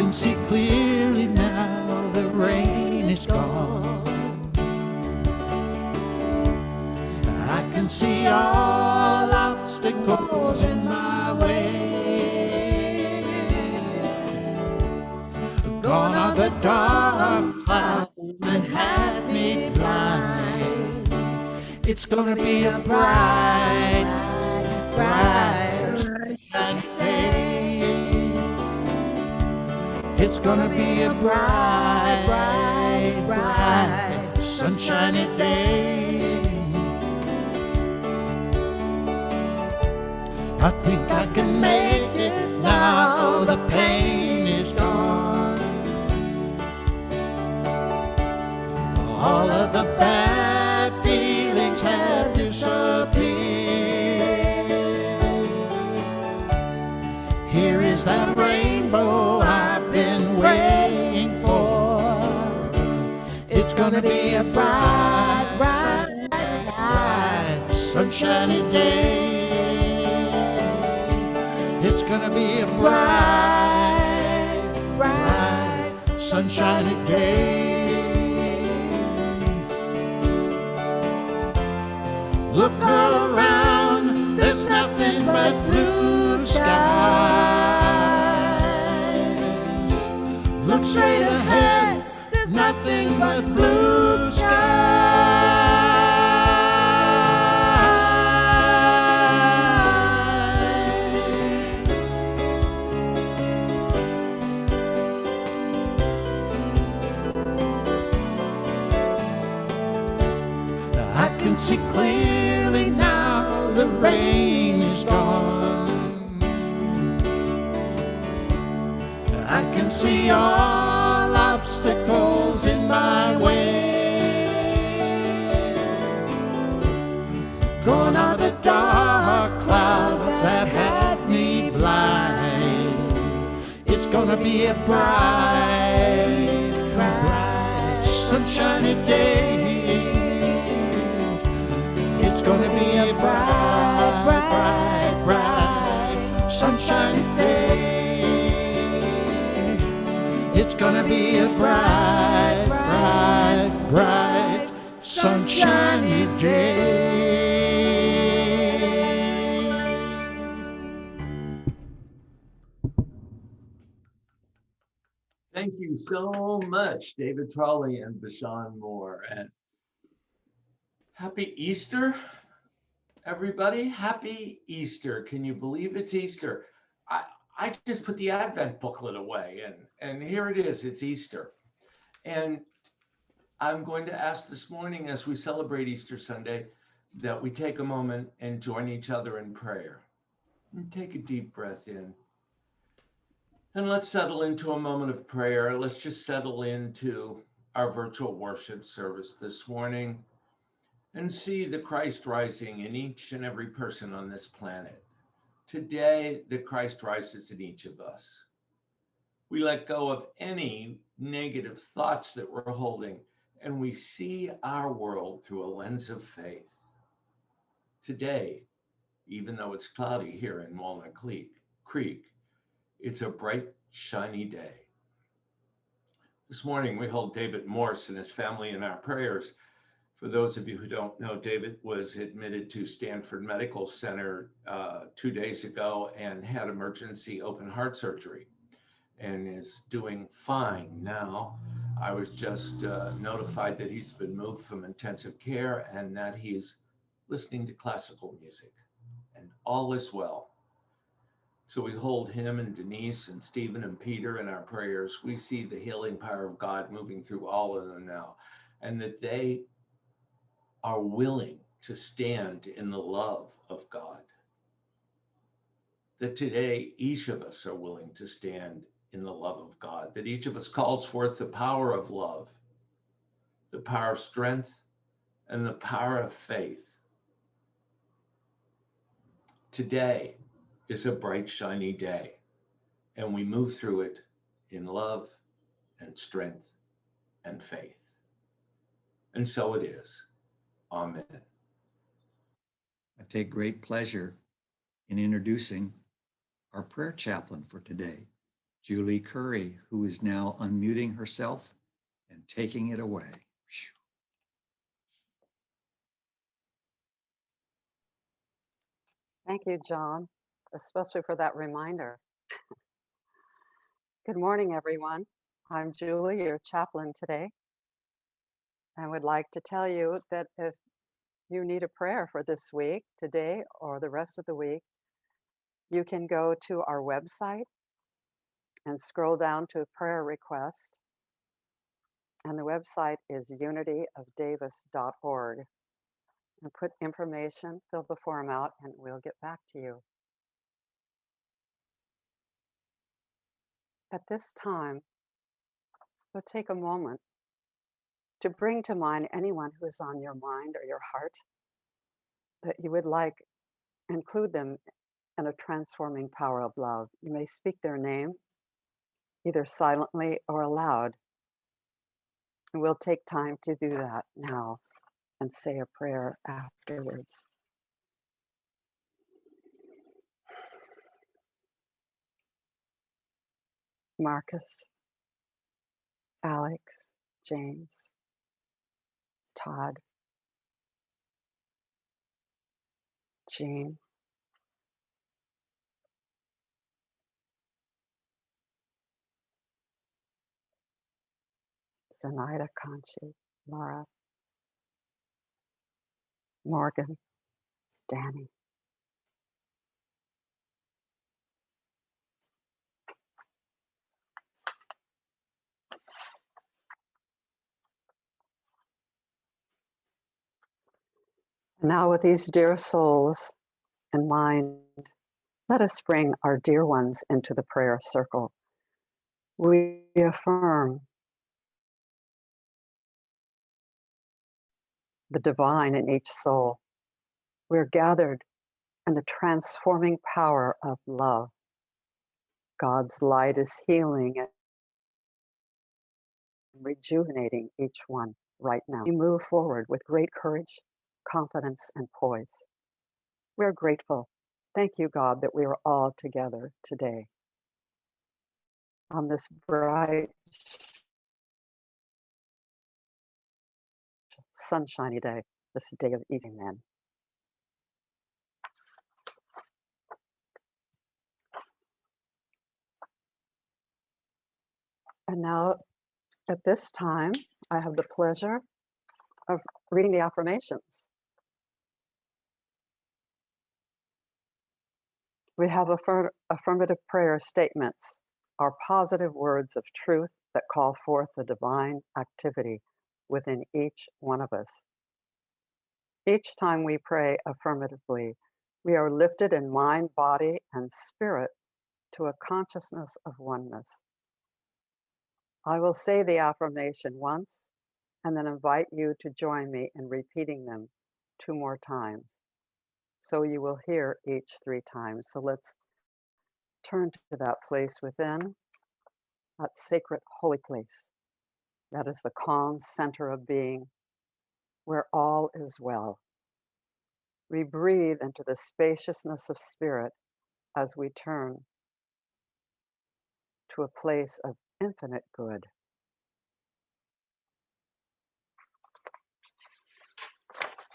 can see clearly now, the rain is gone. I can see all obstacles in my way. Gone are the dark clouds that had me blind. It's gonna be a bright, bright, sunshiny day. It's gonna be a bright, bright, bright, sunshiny day. I think I can make it now, the pain is gone. All of the bad feelings have disappeared. Here is that rainbow I've been waiting for. It's gonna be a bright, bright, bright, sunshiny day. It's gonna be a bright, bright, sunshiny day. Look around, there's nothing but blue skies. Look straight ahead, there's nothing but blue skies. I can see clearly now, the rain is gone. I can see all obstacles in my way. Gone are the dark clouds that had me blind. It's gonna be a bright, bright, sunshiny day. It's gonna be a bright, bright, bright, sunshiny day. It's gonna be a bright, bright, bright, sunshiny day. Thank you so much, David Trolley and Bashan Moore. And happy Easter, everybody. Happy Easter. Can you believe it's Easter? I just put the Advent booklet away, and here it is. It's Easter. And I'm going to ask this morning, as we celebrate Easter Sunday, that we take a moment and join each other in prayer. And take a deep breath in. And let's settle into a moment of prayer. Let's just settle into our virtual worship service this morning and see the Christ rising in each and every person on this planet. Today, the Christ rises in each of us. We let go of any negative thoughts that we're holding, and we see our world through a lens of faith. Today, even though it's cloudy here in Walnut Creek, it's a bright, shiny day. This morning, we hold David Morse and his family in our prayers. For those of you who don't know, David was admitted to Stanford Medical Center 2 days ago and had emergency open heart surgery and is doing fine now. I was just notified that he's been moved from intensive care and that he's listening to classical music, and all is well. So we hold him and Denise and Stephen and Peter in our prayers. We see the healing power of God moving through all of them now, and that they are willing to stand in the love of God. That today, each of us are willing to stand in the love of God, that each of us calls forth the power of love, the power of strength, and the power of faith. Today is a bright, shiny day, and we move through it in love and strength and faith. And so it is. Amen. I take great pleasure in introducing our prayer chaplain for today, Julie Curry, who is now unmuting herself and taking it away. Thank you, John, especially for that reminder. Good morning, everyone. I'm Julie, your chaplain today. I would like to tell you that if you need a prayer for this week, today, or the rest of the week, you can go to our website and scroll down to prayer request. And the website is unityofdavis.org. And put information, fill the form out, and we'll get back to you. At this time, we'll take a moment to bring to mind anyone who is on your mind or your heart that you would like, include them in a transforming power of love. You may speak their name, either silently or aloud. And we'll take time to do that now and say a prayer afterwards. Marcus, Alex, James, Todd, Jean, Zenaida, Conchi, Laura, Morgan, Danny. Now with these dear souls in mind, let us bring our dear ones into the prayer circle. We affirm the divine in each soul. We're gathered in the transforming power of love. God's light is healing and rejuvenating each one right now. We move forward with great courage, confidence, and poise. We're grateful. Thank you, God, that we are all together today on this bright, sunshiny day, this day of Easter. Amen. And now, at this time, I have the pleasure of reading the affirmations. We have affirmative prayer statements, are positive words of truth that call forth the divine activity within each one of us. Each time we pray affirmatively, we are lifted in mind, body, and spirit to a consciousness of oneness. I will say the affirmation once and then invite you to join me in repeating them 2 more times. So you will hear each 3 times. So let's turn to that place within, that sacred holy place. That is the calm center of being where all is well. We breathe into the spaciousness of spirit as we turn to a place of infinite good.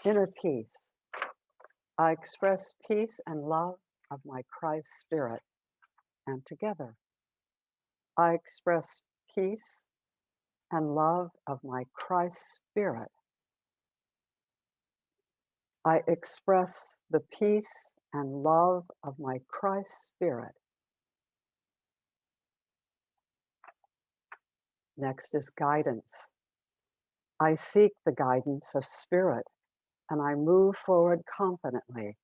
Inner peace. I express peace and love of my Christ spirit, and together I express peace and love of my Christ spirit. I express the peace and love of my Christ spirit. Next is guidance. I seek the guidance of spirit and I move forward confidently.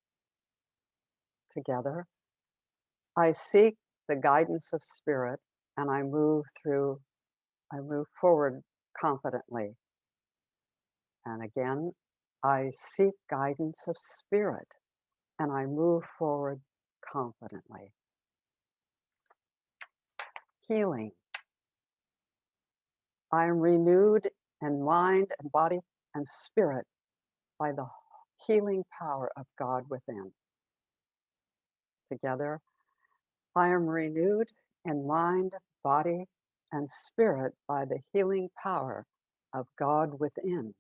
Together, I seek the guidance of spirit and I move forward confidently. And again, I seek guidance of spirit and I move forward confidently. Healing. I am renewed in mind and body and spirit by the healing power of God within. Together, I am renewed in mind, body, and spirit by the healing power of God within.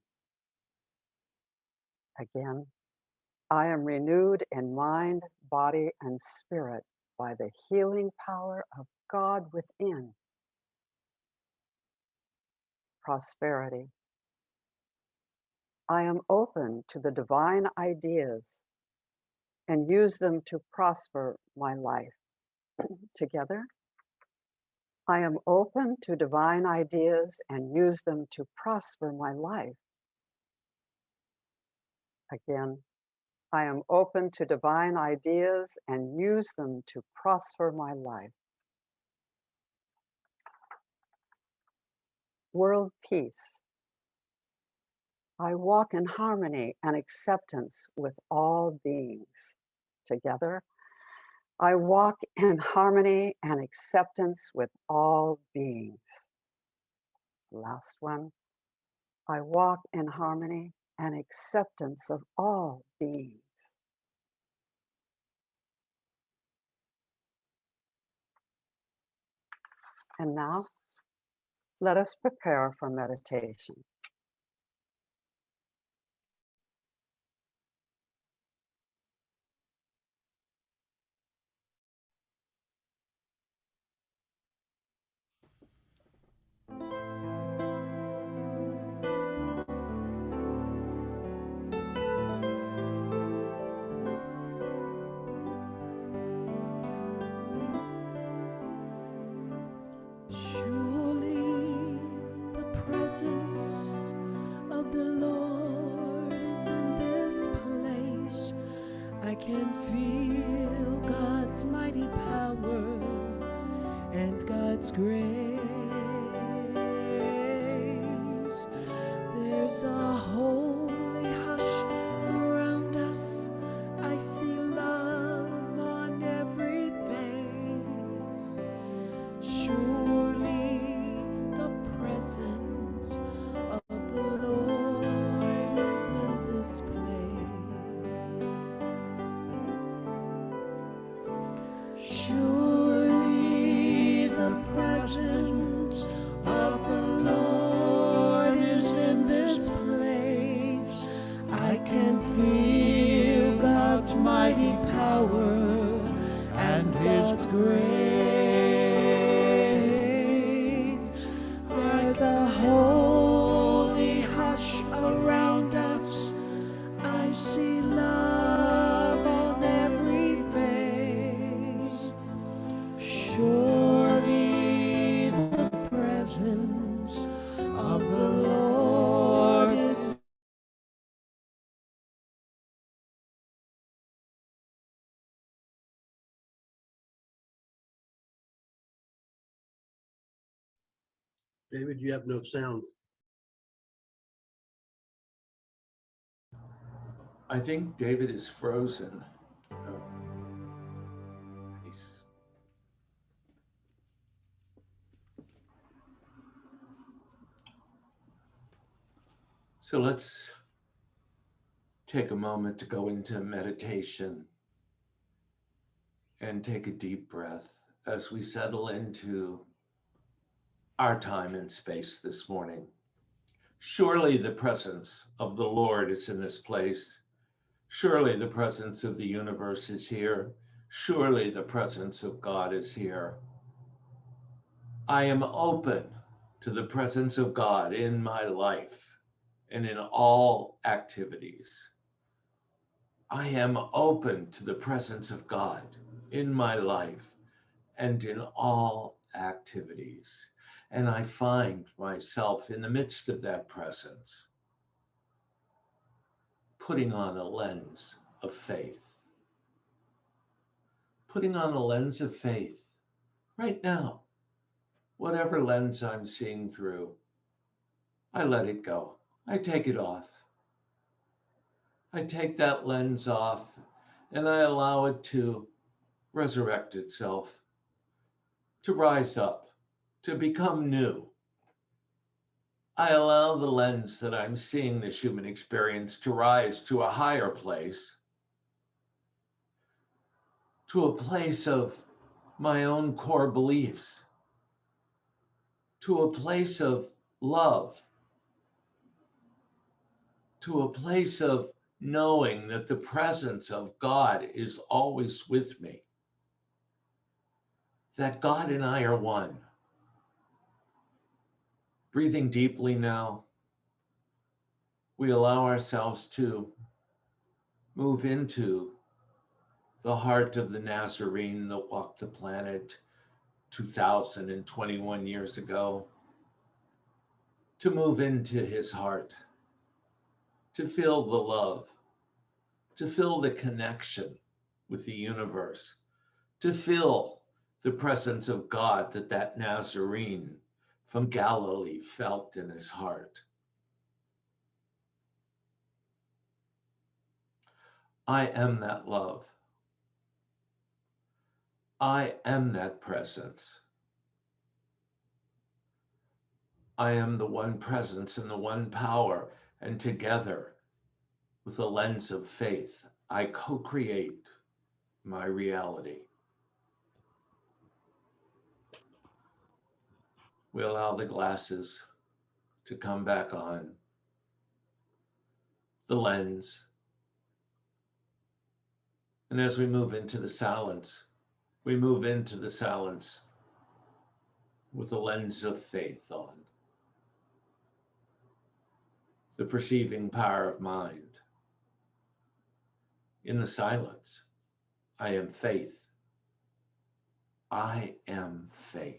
Again, I am renewed in mind, body, and spirit by the healing power of God within. Prosperity. I am open to the divine ideas and use them to prosper my life. Together, I am open to divine ideas and use them to prosper my life. Again, I am open to divine ideas and use them to prosper my life. World peace. I walk in harmony and acceptance with all beings. Together, I walk in harmony and acceptance with all beings. Last one. I walk in harmony and acceptance of all beings. And now, let us prepare for meditation. Surely the presence of the Lord is in this place. I can feel God's mighty power and God's grace. There's a holy hush around us. I see love on every face. Surely the presence of the Lord is in this place. Surely the presence of the Lord is in this place. I can feel God's mighty power and God's grace. There's a holy hush around us. I see love on every face. Surely the presence of the Lord is. David, you have no sound. I think David is frozen. Oh, nice. So let's take a moment to go into meditation and take a deep breath as we settle into our time and space this morning. Surely the presence of the Lord is in this place. Surely the presence of the universe is here. Surely the presence of God is here. I am open to the presence of God in my life and in all activities. I am open to the presence of God in my life and in all activities. And I find myself in the midst of that presence, putting on a lens of faith. Putting on a lens of faith right now. Whatever lens I'm seeing through, I let it go. I take it off. I take that lens off and I allow it to resurrect itself, to rise up, to become new. I allow the lens that I'm seeing this human experience to rise to a higher place, to a place of my own core beliefs to a place of love, to a place of knowing that the presence of God is always with me, that God and I are one. Breathing deeply now, we allow ourselves to move into the heart of the Nazarene that walked the planet 2021 years ago, to move into his heart, to feel the love, to feel the connection with the universe, to feel the presence of God that Nazarene from Galilee felt in his heart. I am that love. I am that presence. I am the one presence and the one power, and together, with a lens of faith, I co-create my reality. We allow the glasses to come back on, the lens. And as we move into the silence, we move into the silence with a lens of faith on. The perceiving power of mind. In the silence, I am faith. I am faith.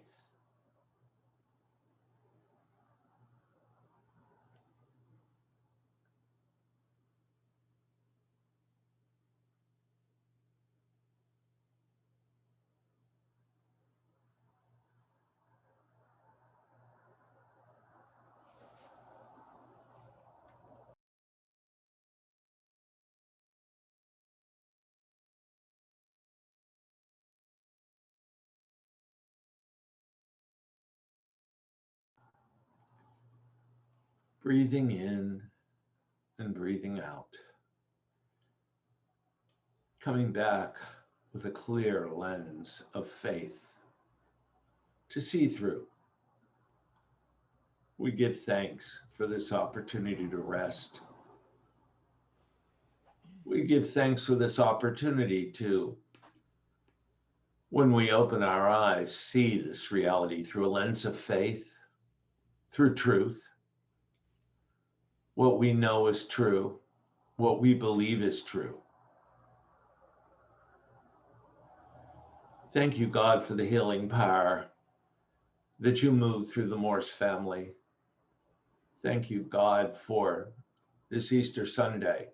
Breathing in and breathing out. Coming back with a clear lens of faith to see through. We give thanks for this opportunity to rest. We give thanks for this opportunity to, when we open our eyes, see this reality through a lens of faith, through truth. What we know is true, what we believe is true. Thank you, God, for the healing power that you move through the Morse family. Thank you, God, for this Easter Sunday.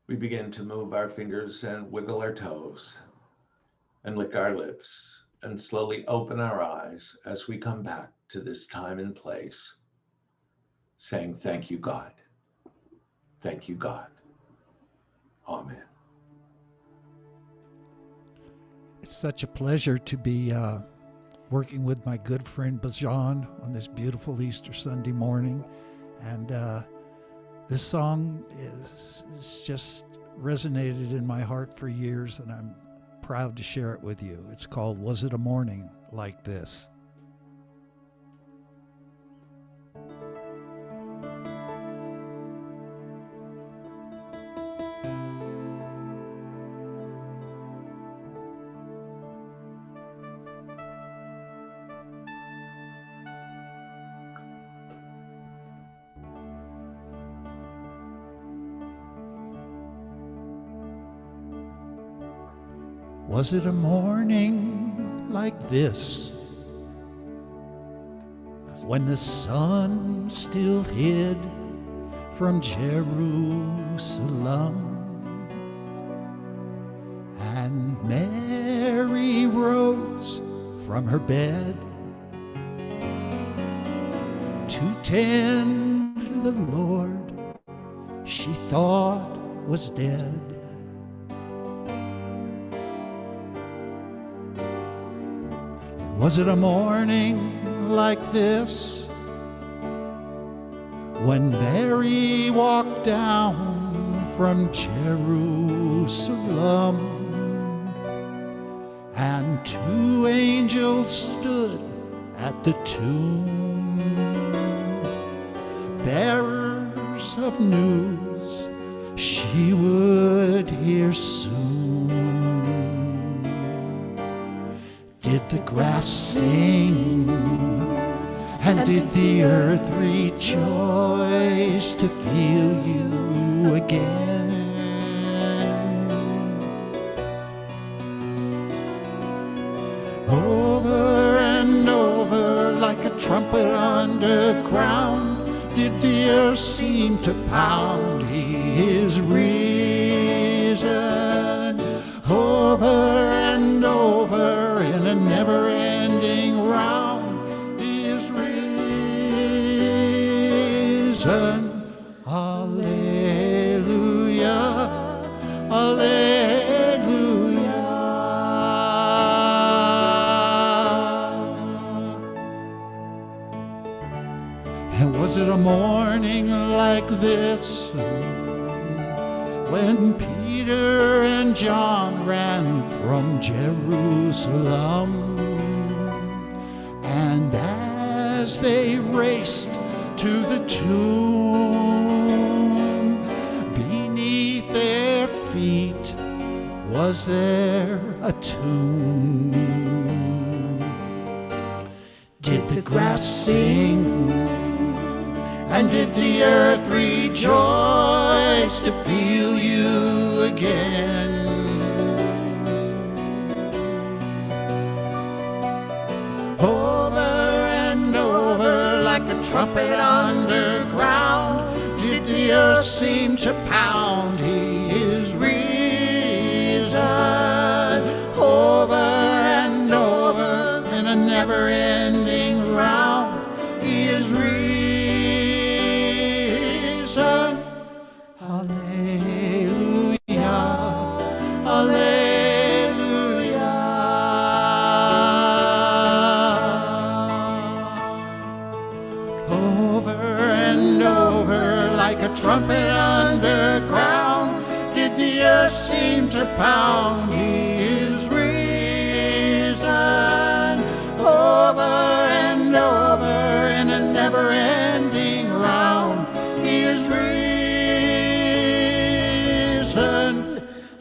We begin to move our fingers and wiggle our toes and lick our lips and slowly open our eyes as we come back to this time and place, saying, thank you, God. Thank you, God. Amen. It's such a pleasure to be working with my good friend Bajan on this beautiful Easter Sunday morning. And this song is just resonated in my heart for years, and I'm proud to share it with you. It's called Was It a Morning Like This? Was it a morning like this, when the sun still hid from Jerusalem, and Mary rose from her bed to tend the Lord she thought was dead? Was it a morning like this, when Mary walked down from Jerusalem, and two angels stood at the tomb, bearers of news she would hear soon. Did the grass sing, and did the earth rejoice to feel you again? Over and over like a trumpet underground did the earth seem to pound, he is risen. Over and over in a never-ending round, he is risen. Alleluia, alleluia. And was it a morning like this when Peter and John ran from Jerusalem, and as they raced to the tomb, beneath their feet was there a tomb? Did the grass sing, and did the earth rejoice to feel you again? Over and over like a trumpet underground did the earth seem to pound, he is risen. Over and over in a never-ending round, he is risen. Alleluia, alleluia. Over and over like a trumpet underground did the earth seem to pound, he is risen. Over and over in a never-ending round, he is risen.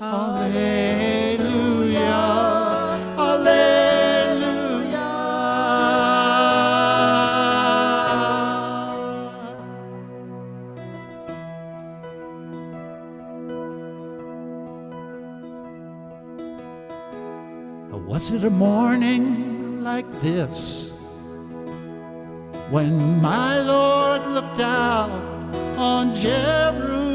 Alleluia, alleluia. Was it a morning like this when my Lord looked out on Jerusalem?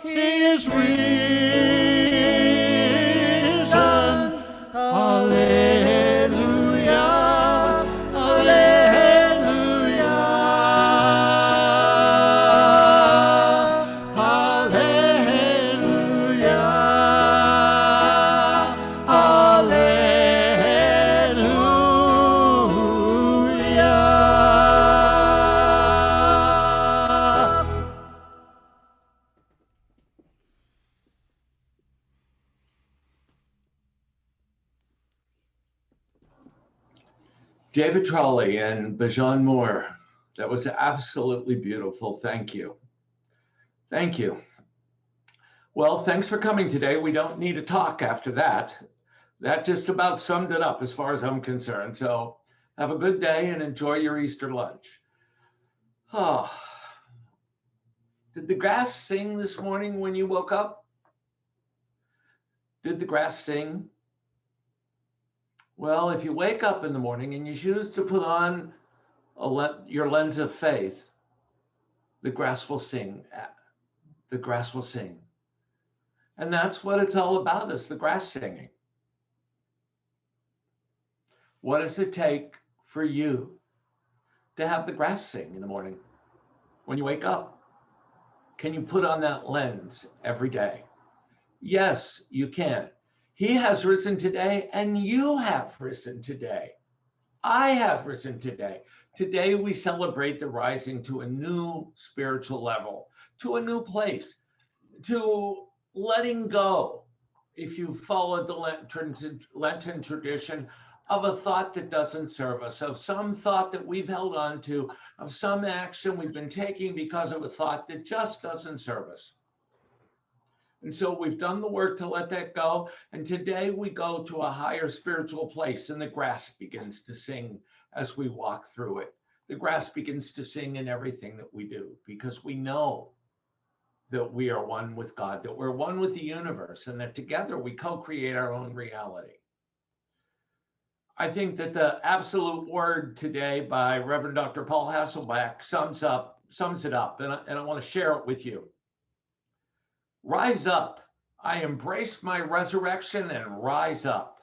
He is risen. Alleluia, alleluia. David Trolley and Bajan Moore. That was absolutely beautiful. Thank you. Thank you. Well, thanks for coming today. We don't need to talk after that. That just about summed it up as far as I'm concerned. So have a good day and enjoy your Easter lunch. Oh. Did the grass sing this morning when you woke up? Did the grass sing? Well, if you wake up in the morning and you choose to put on your lens of faith, the grass will sing. The grass will sing. And that's what it's all about, is the grass singing. What does it take for you to have the grass sing in the morning when you wake up? Can you put on that lens every day? Yes, you can. He has risen today, and you have risen today. I have risen today. Today we celebrate the rising to a new spiritual level, to a new place, to letting go, if you followed the Lenten tradition, of a thought that doesn't serve us, of some thought that we've held on to, of some action we've been taking because of a thought that just doesn't serve us. And so we've done the work to let that go. And today we go to a higher spiritual place, and the grass begins to sing as we walk through it. The grass begins to sing in everything that we do, because we know that we are one with God, that we're one with the universe, and that together we co-create our own reality. I think that the absolute word today by Reverend Dr. Paul Hasselbeck sums it up, and I want to share it with you. Rise up. I embrace my resurrection and rise up.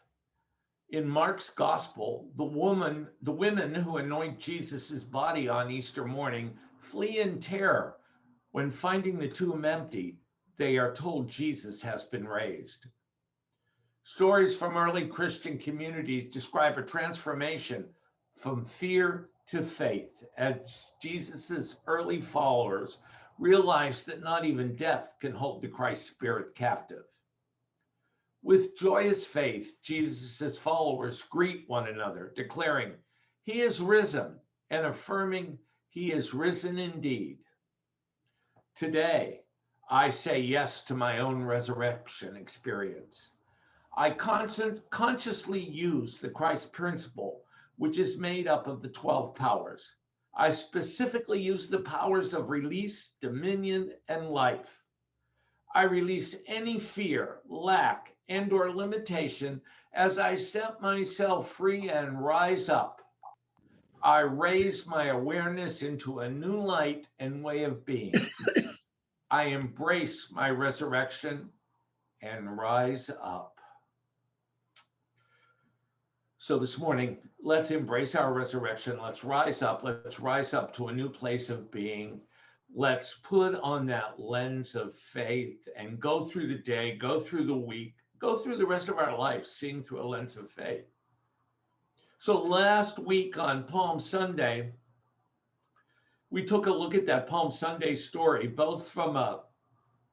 In Mark's gospel, the women who anoint Jesus's body on Easter morning flee in terror when, finding the tomb empty, they are told Jesus has been raised. Stories from early Christian communities describe a transformation from fear to faith as Jesus's early followers realized that not even death can hold the Christ spirit captive. With joyous faith, Jesus' followers greet one another, declaring, "He is risen," and affirming, "He is risen indeed." Today, I say yes to my own resurrection experience. I consciously use the Christ principle, which is made up of the 12 powers. I specifically use the powers of release, dominion, and life. I release any fear, lack, and/or limitation as I set myself free and rise up. I raise my awareness into a new light and way of being. I embrace my resurrection and rise up. So this morning, let's embrace our resurrection. Let's rise up. Let's rise up to a new place of being. Let's put on that lens of faith and go through the day, go through the week, go through the rest of our life, seeing through a lens of faith. So last week on Palm Sunday, we took a look at that Palm Sunday story, both from a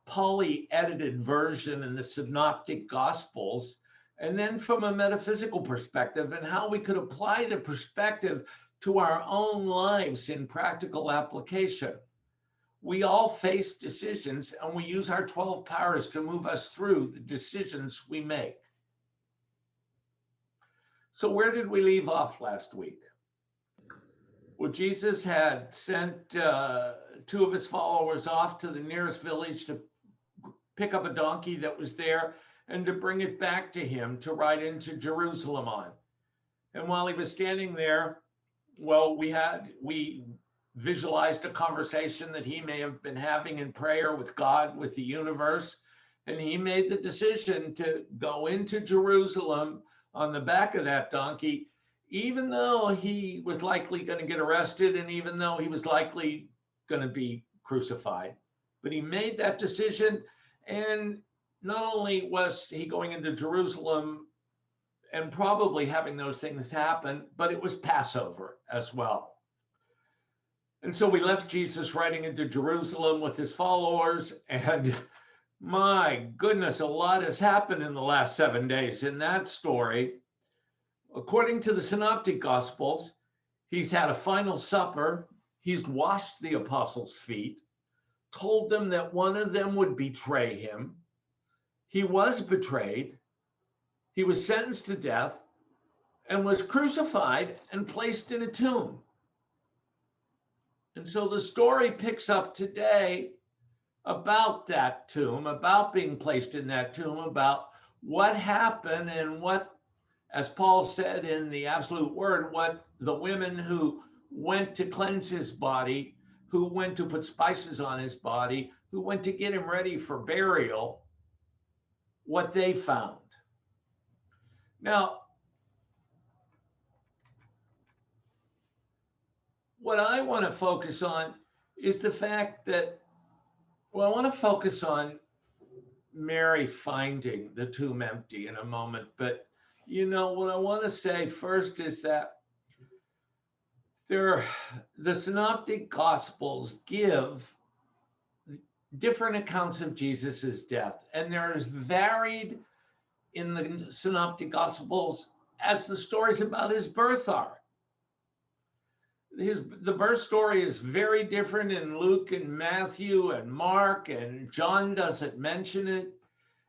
poly-edited version in the Synoptic Gospels, and then from a metaphysical perspective, and how we could apply the perspective to our own lives in practical application. We all face decisions, and we use our 12 powers to move us through the decisions we make. So where did we leave off last week? Well, Jesus had sent two of his followers off to the nearest village to pick up a donkey that was there and to bring it back to him to ride into Jerusalem on. And while he was standing there, well, we visualized a conversation that he may have been having in prayer with God, with the universe. And he made the decision to go into Jerusalem on the back of that donkey, even though he was likely going to get arrested and even though he was likely going to be crucified. But he made that decision, and not only was he going into Jerusalem and probably having those things happen, but it was Passover as well. And so we left Jesus riding into Jerusalem with his followers, and my goodness, a lot has happened in the last 7 days in that story. According to the Synoptic Gospels, he's had a final supper, he's washed the apostles' feet, told them that one of them would betray him. He was betrayed, he was sentenced to death, and was crucified and placed in a tomb. And so the story picks up today about that tomb, about being placed in that tomb, about what happened and what, as Paul said in the Absolute Word, what the women who went to cleanse his body, who went to put spices on his body, who went to get him ready for burial, what they found. Now, what I want to focus on is the fact that, well, I want to focus on Mary finding the tomb empty in a moment. But, you know, what I want to say first is that The synoptic gospels give different accounts of Jesus's death, and they're as varied in the synoptic gospels as the stories about his birth are. The birth story is very different in Luke and Matthew and Mark, and John doesn't mention it.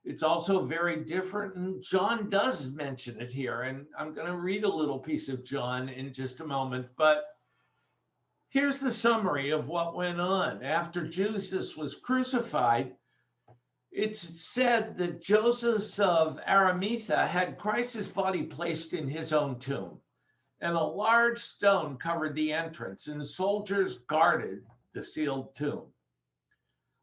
It's also very different, and John does mention it here, and I'm going to read a little piece of John in just a moment, but here's the summary of what went on. After Jesus was crucified, it's said that Joseph of Arimathea had Christ's body placed in his own tomb, and a large stone covered the entrance, and soldiers guarded the sealed tomb.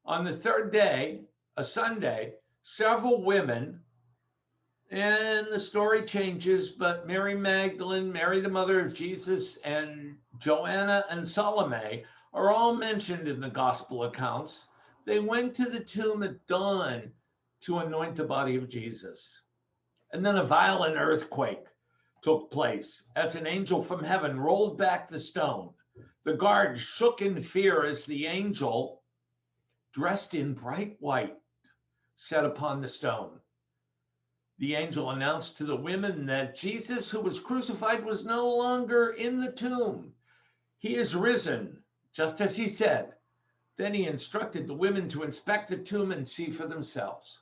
On the third day, a Sunday, several women, and the story changes, but Mary Magdalene, Mary the mother of Jesus, and Joanna and Salome are all mentioned in the gospel accounts. They went to the tomb at dawn to anoint the body of Jesus. And then a violent earthquake took place as an angel from heaven rolled back the stone. The guards shook in fear as the angel, dressed in bright white, sat upon the stone. The angel announced to the women that Jesus, who was crucified, was no longer in the tomb. He is risen, just as he said. Then he instructed the women to inspect the tomb and see for themselves.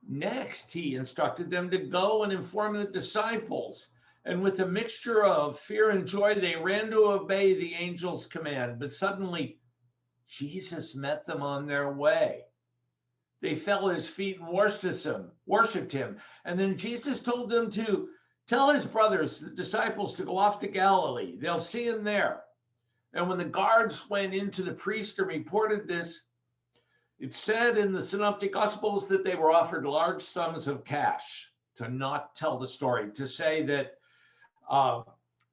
Next, he instructed them to go and inform the disciples. And with a mixture of fear and joy, they ran to obey the angel's command. But suddenly, Jesus met them on their way. They fell at his feet and worshiped him. And then Jesus told them to tell his brothers, the disciples, to go off to Galilee. They'll see him there. And when the guards went into the priest and reported this, it said in the synoptic gospels that they were offered large sums of cash to not tell the story, to say that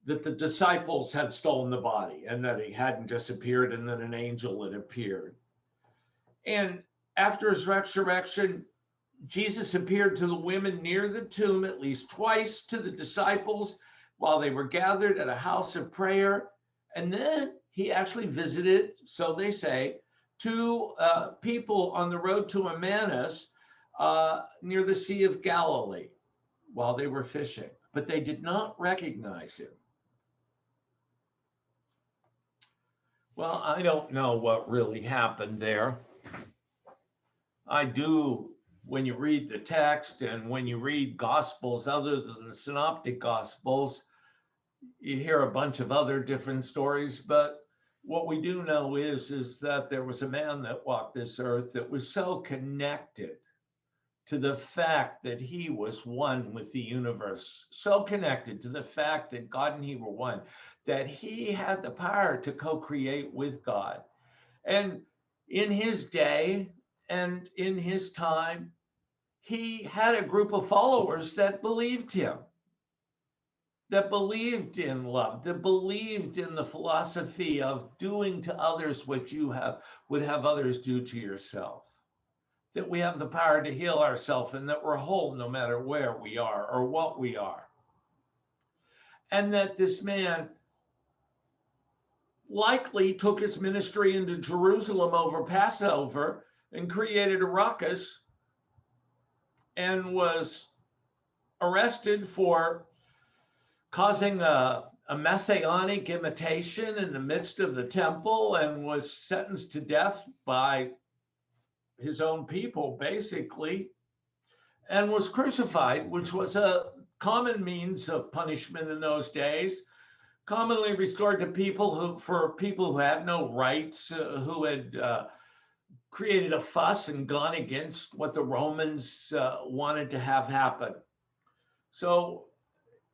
that the disciples had stolen the body and that he hadn't disappeared and that an angel had appeared. And after his resurrection, Jesus appeared to the women near the tomb at least twice, to the disciples while they were gathered at a house of prayer. And then he actually visited, so they say, two people on the road to Emmaus near the Sea of Galilee while they were fishing, but they did not recognize him. Well, I don't know what really happened there. I do, when you read the text and when you read gospels other than the synoptic gospels, you hear a bunch of other different stories, but what we do know is that there was a man that walked this earth that was so connected to the fact that he was one with the universe, so connected to the fact that God and he were one, that he had the power to co-create with God. And in his day and in his time, he had a group of followers that believed him, that believed in love, that believed in the philosophy of doing to others what you would have others do to yourself, that we have the power to heal ourselves and that we're whole no matter where we are or what we are. And that this man likely took his ministry into Jerusalem over Passover and created a ruckus and was arrested for causing a messianic imitation in the midst of the temple and was sentenced to death by his own people, basically, and was crucified, which was a common means of punishment in those days, commonly restored to people who had no rights, who had created a fuss and gone against what the Romans wanted to have happen. So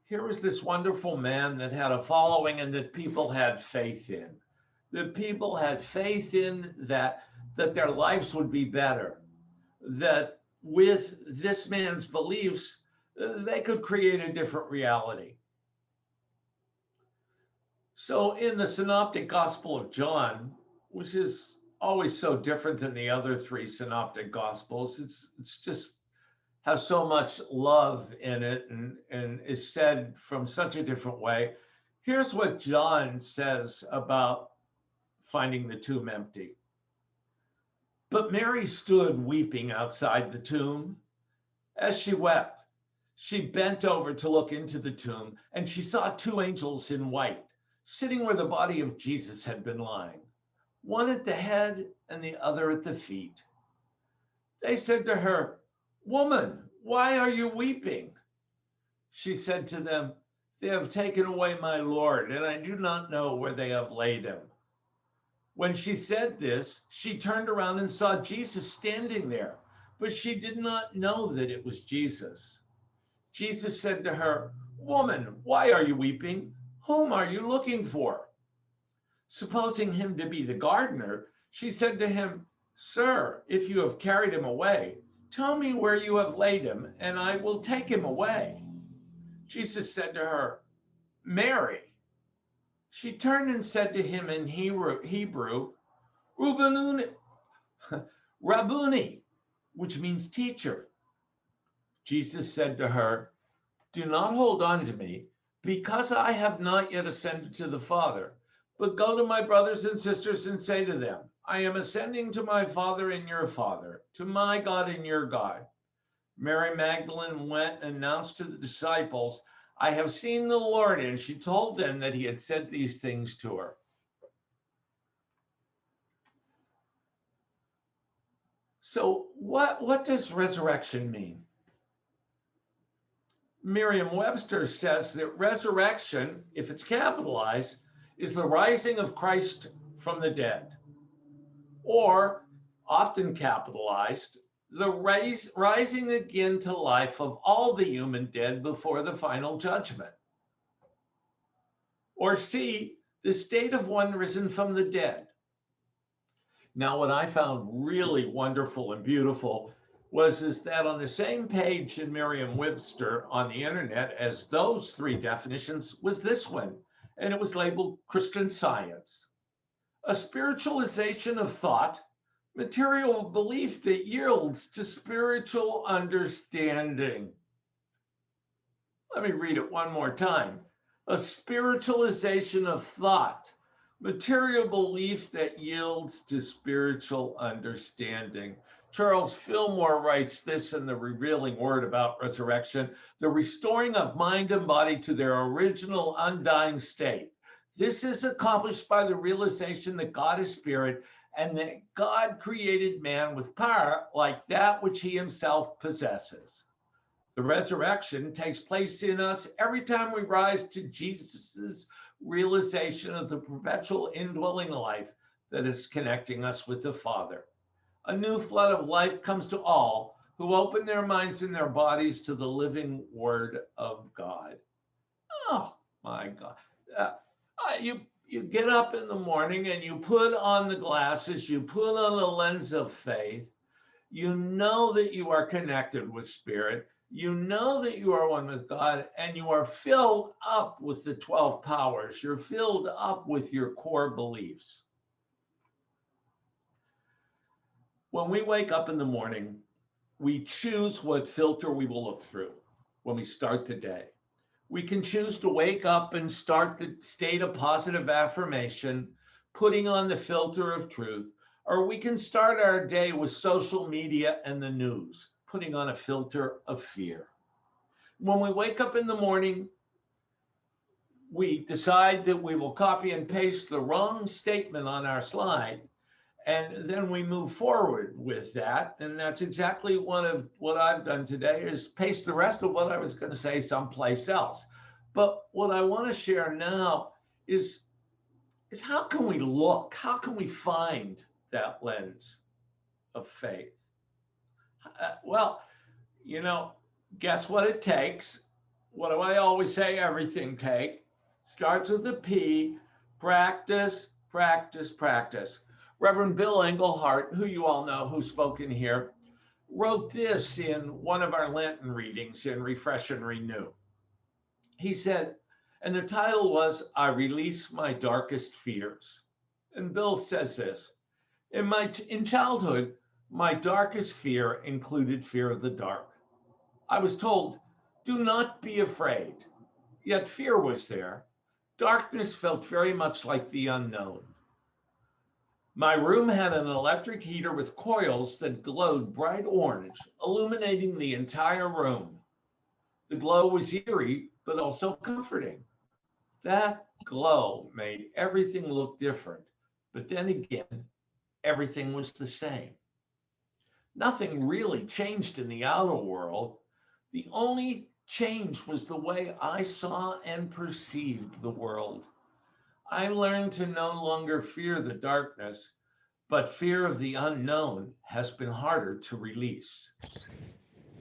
here was this wonderful man that had a following and that people had faith in. That people had faith in that their lives would be better. That with this man's beliefs, they could create a different reality. So in the Synoptic Gospel of John, which is always so different than the other three Synoptic Gospels, it's just has so much love in it and is said from such a different way. Here's what John says about finding the tomb empty. But Mary stood weeping outside the tomb. As she wept, she bent over to look into the tomb, and she saw two angels in white, sitting where the body of Jesus had been lying, one at the head and the other at the feet. They said to her, "Woman, why are you weeping?" She said to them, "They have taken away my Lord, and I do not know where they have laid him." When she said this, she turned around and saw Jesus standing there, but she did not know that it was Jesus. Jesus said to her, "Woman, why are you weeping? Whom are you looking for?" Supposing him to be the gardener, she said to him, "Sir, if you have carried him away, tell me where you have laid him, and I will take him away." Jesus said to her, "Mary." She turned and said to him in Hebrew, Rabboni, which means teacher. Jesus said to her, "Do not hold on to me, because I have not yet ascended to the Father, but go to my brothers and sisters and say to them, I am ascending to my Father and your Father, to my God and your God." Mary Magdalene went and announced to the disciples, "I have seen the Lord," and she told them that he had said these things to her. So what does resurrection mean? Merriam-Webster says that resurrection, if it's capitalized, is the rising of Christ from the dead, or often capitalized, the rising again to life of all the human dead before the final judgment. Or C, the state of one risen from the dead. Now, what I found really wonderful and beautiful is that on the same page in Merriam-Webster on the internet as those three definitions was this one, and it was labeled Christian Science: a spiritualization of thought, material belief that yields to spiritual understanding. Let me read it one more time. A spiritualization of thought, material belief that yields to spiritual understanding. Charles Fillmore writes this in The Revealing Word about resurrection: the restoring of mind and body to their original undying state. This is accomplished by the realization that God is spirit and that God created man with power like that which he himself possesses. The resurrection takes place in us every time we rise to Jesus's realization of the perpetual indwelling life that is connecting us with the Father. A new flood of life comes to all who open their minds and their bodies to the living Word of God. Oh my God. You get up in the morning and you put on the glasses, you put on the lens of faith. You know that you are connected with Spirit. You know that you are one with God, and you are filled up with the 12 powers. You're filled up with your core beliefs. When we wake up in the morning, we choose what filter we will look through when we start the day. We can choose to wake up and start the state of positive affirmation, putting on the filter of truth, or we can start our day with social media and the news, putting on a filter of fear. When we wake up in the morning, we decide that we will copy and paste the wrong statement on our slide, and then we move forward with that. And that's exactly one of what I've done today, is paste the rest of what I was going to say someplace else. But what I want to share now is how can we look? How can we find that lens of faith? Well, guess what it takes? What do I always say? Everything takes. Starts with a P. Practice, practice, practice. Reverend Bill Englehart, who you all know, who's spoken here, wrote this in one of our Lenten readings in Refresh and Renew. He said, and the title was, "I Release My Darkest Fears." And Bill says this: in childhood, my darkest fear included fear of the dark. I was told, do not be afraid. Yet fear was there. Darkness felt very much like the unknown. My room had an electric heater with coils that glowed bright orange, illuminating the entire room. The glow was eerie, but also comforting. That glow made everything look different, but then again, everything was the same. Nothing really changed in the outer world. The only change was the way I saw and perceived the world. I learned to no longer fear the darkness, but fear of the unknown has been harder to release.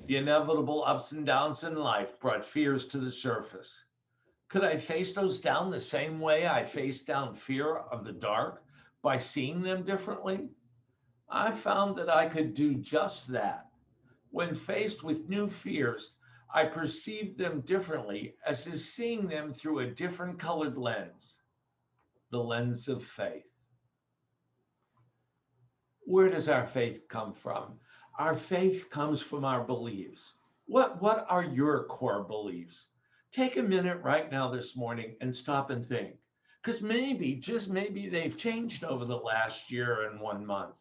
The inevitable ups and downs in life brought fears to the surface. Could I face those down the same way I faced down fear of the dark, by seeing them differently? I found that I could do just that. When faced with new fears, I perceived them differently, as is seeing them through a different colored lens, the lens of faith. Where does our faith come from? Our faith comes from our beliefs. What are your core beliefs? Take a minute right now this morning and stop and think, because maybe, just maybe, they've changed over the last year and 1 month.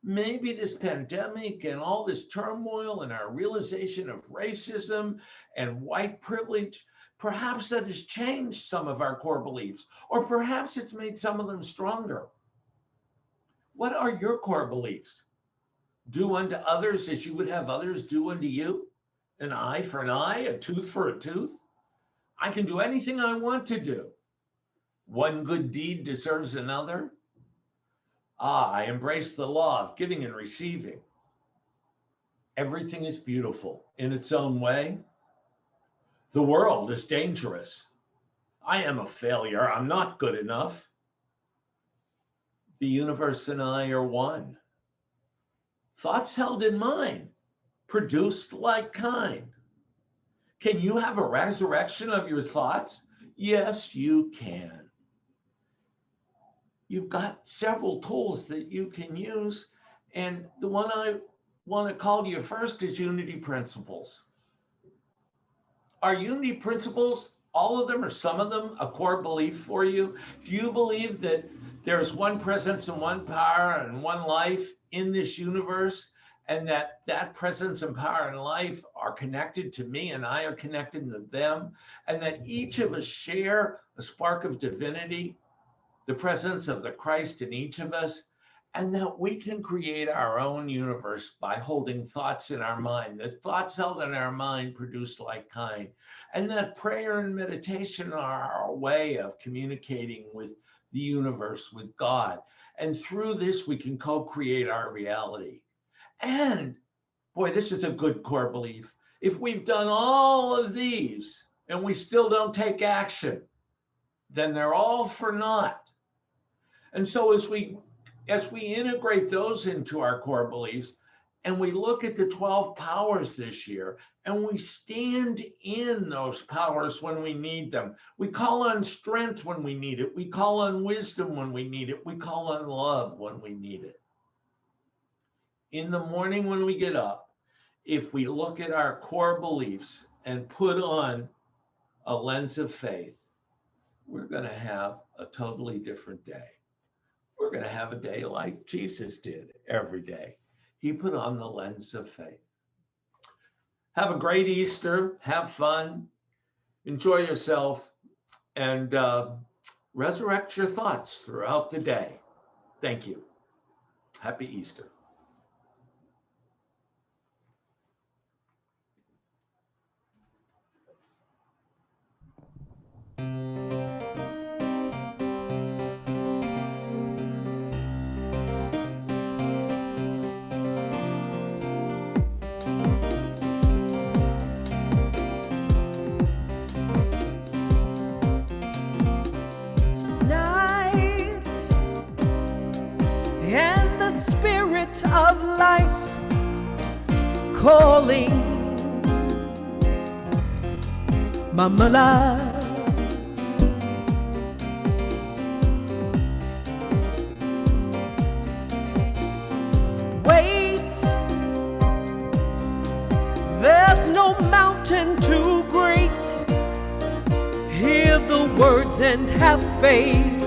Maybe this pandemic and all this turmoil and our realization of racism and white privilege, perhaps that has changed some of our core beliefs, or perhaps it's made some of them stronger. What are your core beliefs? Do unto others as you would have others do unto you. An eye for an eye, a tooth for a tooth. I can do anything I want to do. One good deed deserves another. I embrace the law of giving and receiving. Everything is beautiful in its own way. The world is dangerous. I am a failure. I'm not good enough. The universe and I are one. Thoughts held in mind, produced like kind. Can you have a resurrection of your thoughts? Yes, you can. You've got several tools that you can use. And the one I want to call to you first is unity principles. Are unity principles, all of them or some of them, a core belief for you? Do you believe that there's one presence and one power and one life in this universe, and that presence and power and life are connected to me and I are connected to them, and that each of us share a spark of divinity, the presence of the Christ in each of us, and that we can create our own universe by holding thoughts in our mind, that thoughts held in our mind produce like kind, and that prayer and meditation are our way of communicating with the universe, with God. And through this, we can co-create our reality. And boy, this is a good core belief. If we've done all of these and we still don't take action, then they're all for naught. And so as we integrate those into our core beliefs, and we look at the 12 powers this year, and we stand in those powers when we need them. We call on strength when we need it. We call on wisdom when we need it. We call on love when we need it. In the morning when we get up, if we look at our core beliefs and put on a lens of faith, we're going to have a totally different day. We're going to have a day like Jesus did every day. He put on the lens of faith. Have a great Easter. Have fun. Enjoy yourself. And resurrect your thoughts throughout the day. Thank you. Happy Easter. Of life calling Mama Life. Wait, there's no mountain too great. He'll hear the words and have faith.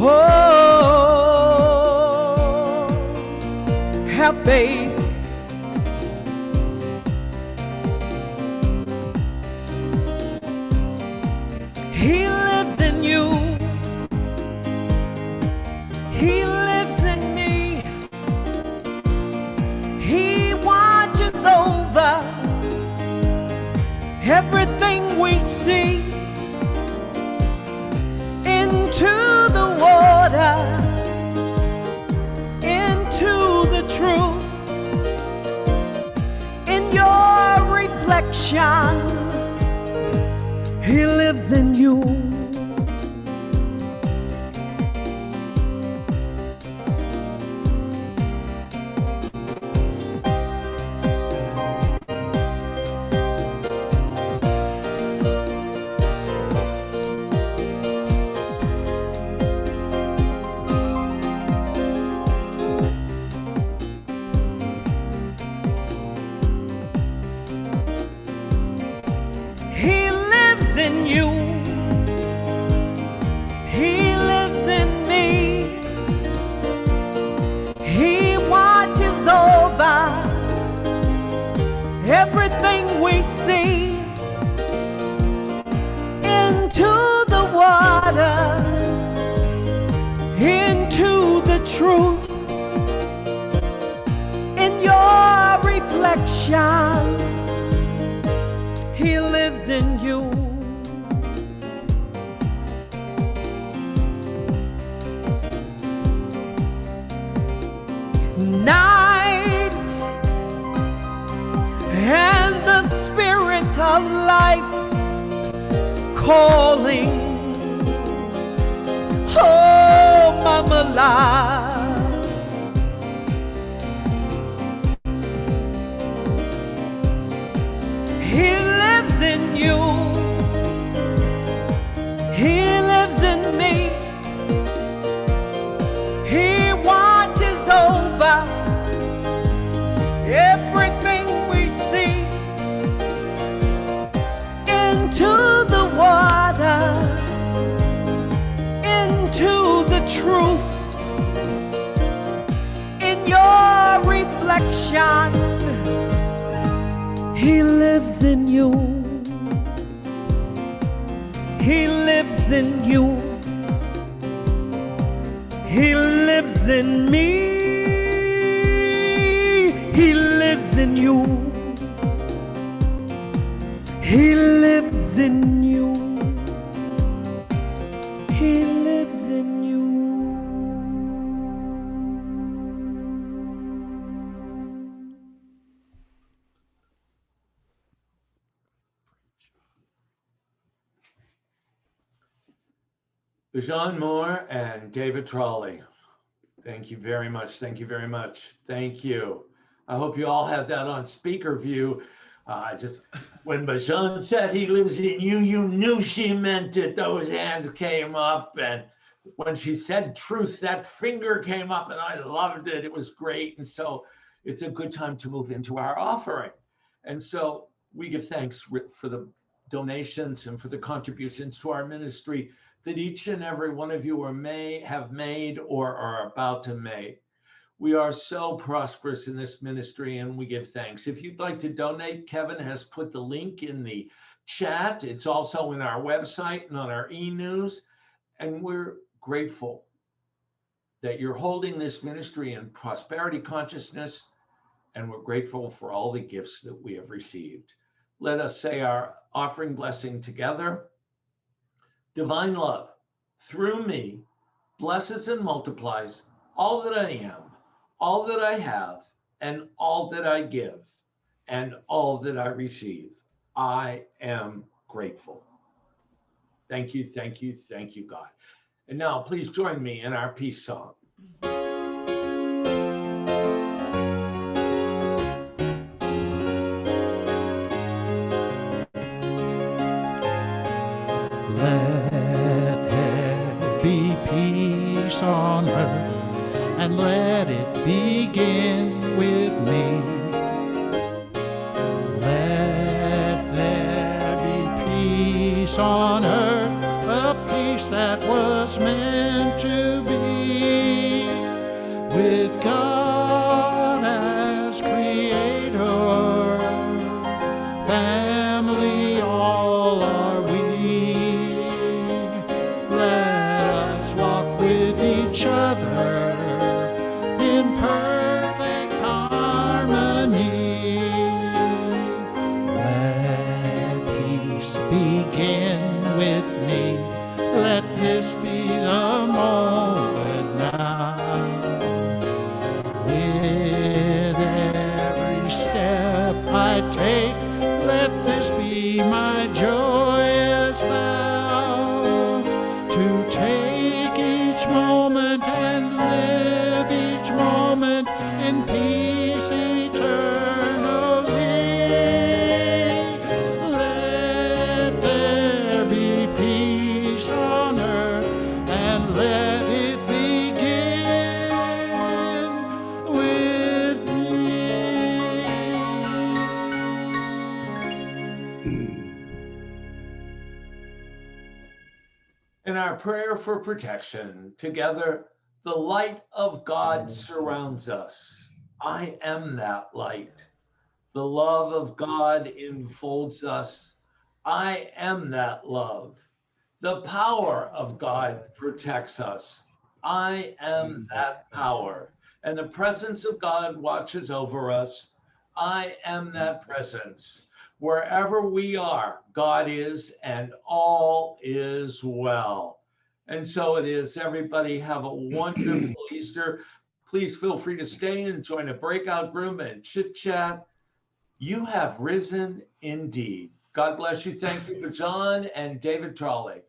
Oh, have faith. He lives in you. He lives in me. He watches over everything we see. Into the water, into the truth. In your reflection, He lives in you. He lives in you. He lives in me. He watches over everything we see. Into the water, into the truth. In your reflection, He lives in you. Night and the spirit of life calling. Oh, Mama Life. He lives in you. He lives in me. He watches over everything we see. Into the water, into the truth. In your reflection, He lives in you. He lives in you. He lives in me. He lives in you. He lives in you. He lives in you. Bijan Moore and David Trolley. Thank you very much. Thank you very much. Thank you. I hope you all have that on speaker view. Just when Bijan said he lives in you, you knew she meant it. Those hands came up. And when she said truth, that finger came up and I loved it. It was great. And so it's a good time to move into our offering. And so we give thanks for the donations and for the contributions to our ministry that each and every one of you may have made or are about to make. We are so prosperous in this ministry and we give thanks. If you'd like to donate, Kevin has put the link in the chat. It's also in our website and on our e-news. And we're grateful that you're holding this ministry in prosperity consciousness. And we're grateful for all the gifts that we have received. Let us say our offering blessing together. Divine love, through me, blesses and multiplies all that I am, all that I have, and all that I give, and all that I receive. I am grateful. Thank you, thank you, thank you, God. And now please join me in our peace song. Let there be peace on earth, and let it begin with me. Let there be peace on earth, a peace that was meant to be, with God as creator, family all are we. Let us walk with each other in perfect harmony. Let peace begin with me. Let this be the moment now. With every step I take, let this be my joyous vow, to take each moment and live each moment in peace eternally. Let there be peace on earth, and let it begin with me. In our prayer for protection, together, the light of God surrounds us. I am that light. The love of God enfolds us. I am that love. The power of God protects us. I am that power. And the presence of God watches over us. I am that presence. Wherever we are, God is, and all is well. And so it is. Everybody have a wonderful Easter. Please feel free to stay and join a breakout room and chit chat. You have risen indeed. God bless you. Thank you for John and David Trolley.